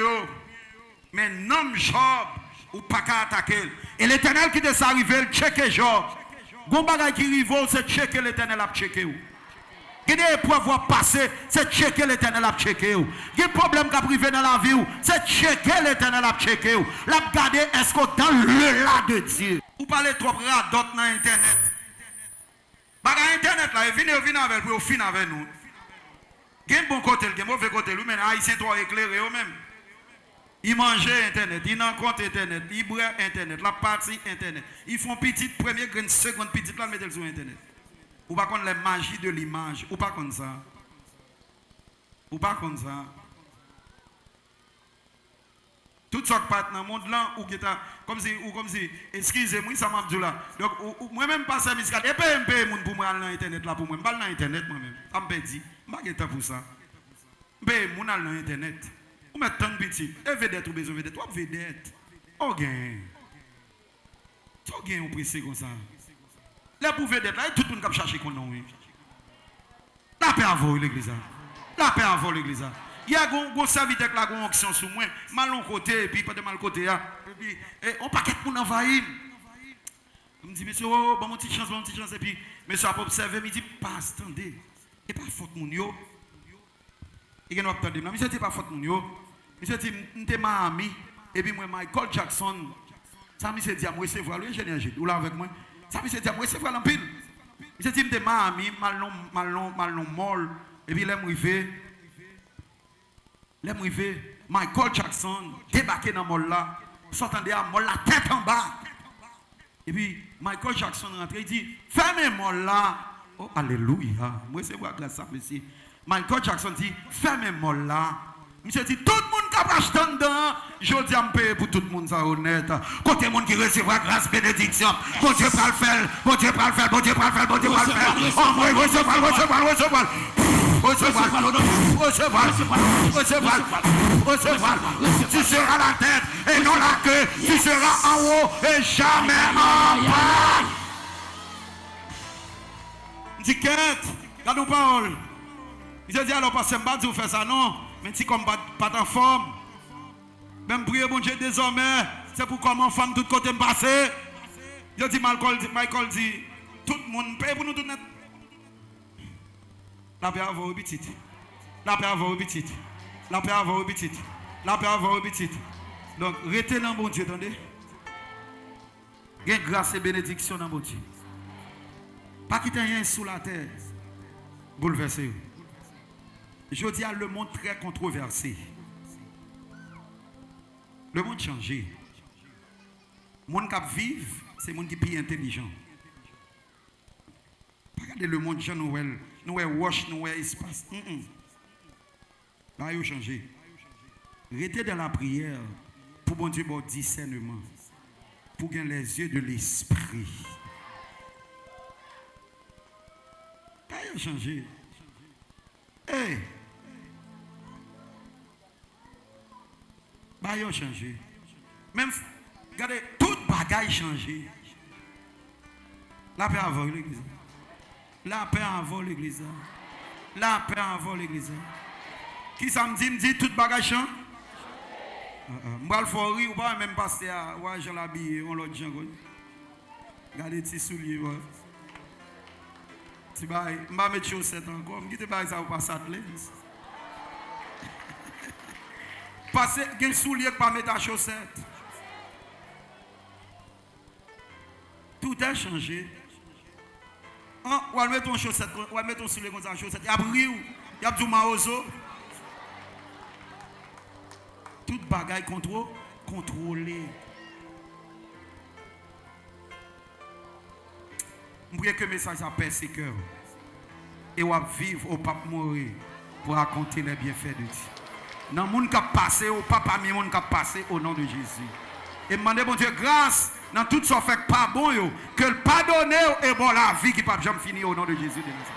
mais non Job, ou pas qu'à attaquer. Et l'Éternel qui est arrivé, il check Job. Gon bagay qui rive, c'est checker l'Éternel a checké. Il y a des épreuves à passer, c'est checker l'Éternel à checker. Il y a des problèmes qui arrivent dans la vie, c'est checker l'Éternel à checker. La regarder, est-ce qu'on dans le là de Dieu? Vous parlez trop rare d'autres dans Internet. Bah, Internet là, venez avec vous, fin avec nous. Il y a un bon côté, il y a un mauvais côté, mais Haïtien doit éclairer eux-mêmes. Ils mangent Internet, ils n'ont compte Internet, ils boivent Internet, la partie Internet. Ils font petite première, grande, seconde, petite, là, mettez-le sur Internet. Ou pas contre les magies de l'image. Ou pas contre ça. Ou pas contre ça. Tout ça qui passe dans le monde là, ou comme si, excusez-moi, ça m'a dit là. Donc, moi-même, pas ça, et puis, je pour moi dans Internet là, pour moi. Je parle dans Internet moi-même. Ça me dit, je ne pas pour ça. Je suis dans Internet. Vous mettez tant de petits. Et vedette ou besoin vedette. Toi, vedette. Oh, gain. Tu as gain, on presse comme ça. Les pouvoirs d'être là, tout le monde qui cherche qu'on a. La paix à vous, l'église. La paix à vous, l'église. Il y a un serviteur qui a une action sur moi, mal en côté, et puis pas de mal côté. Et puis, on paquet pour envahir. Je me dis, monsieur, oh, bon, mon petit chance, et puis, monsieur a observé, il me dit, pas, attendez, et pas faute mon yo. Il y a un autre temps, monsieur, c'est pas faute mon yo. Monsieur, c'est ma amie, et puis moi, Michael Jackson, ça, monsieur dit, moi, c'est vrai, le ingénieur, ou là avec moi. Ça me dit, moi, c'est vrai l'empile. Je dis, je ma ami, mal non molle. Et puis, il est arrivé. Michael Jackson débarqué dans le molle là. S'entendait à molle la tête en bas. Et puis, Michael Jackson rentre. Il dit, fermez molle là. Oh, alléluia. Moi, c'est vrai, grâce à monsieur. Michael Jackson dit, fermez molle là. Monsieur dit, tout le monde qui a acheté dedans, je dis à me payer pour tout le monde, ça honnête. Côté monde qui recevra grâce, bénédiction, bon Dieu va le faire, bon Dieu va le faire, bon Dieu va le faire, bon Dieu va le faire. Oh, moi, recevoir. Tu seras la tête et non la queue, tu seras en haut et jamais en bas. Dis, Kenneth, garde nos paroles. Je dis alors, parce que je vais faire ça, non. Mais si comme pas en forme, même prier bon Dieu désormais, c'est pour comment femme de tout côté me passer. Je dis Michael dit, tout le monde paye pour nous tout net. La paix à vous petite. La paix à vous petite. La paix à vous petite. La paix à vous petite. Donc, restez dans bon Dieu, attendez. Il y a grâce et bénédiction dans bon Dieu. Pas quitter rien sous la terre. Bouleversé. Je dis à le monde très controversé. Le monde changé. Le monde qui vit, c'est le monde qui est plus intelligent. Regardez le monde, nous avons wash, nous avons espace. Là, il a changé. Restez dans la prière pour bon Dieu, bon discernement. Pour gagner les yeux de l'esprit. Là, il a changé. Hey! Bah, ils ont changé. Même Regardez, toute bagaille changé. La paix avant l'église. La paix avant l'église. La paix avant l'église. Qui ça me dit toute bagaille change? Moi le faut rire ou pas même passer à ouais Jean l'habillé on l'autre Jean. Regardez tes souliers. Tu vas m'ba mettre chaussettes encore. Qui te bail ça ou pas ça passer gen soulier pas mettre à chaussettes. Tout a changé. Ou à mettre ton chaussette, ou à mettre ton soulier comme ça chaussette. Il y a brille, il y a du maozo. Toute bagaille contrôlée. Je prie que le message a percé cœur. Et on va vivre au pape mourir pour raconter les bienfaits de Dieu. Dans le monde qui a passé, au pape ami, monde qui a passé au nom de Jésus. Et demandez bon Dieu grâce dans tout ce fait pas bon, que le pardonner et bon la vie qui ne peut jamais finir au nom de Jésus de Nazareth.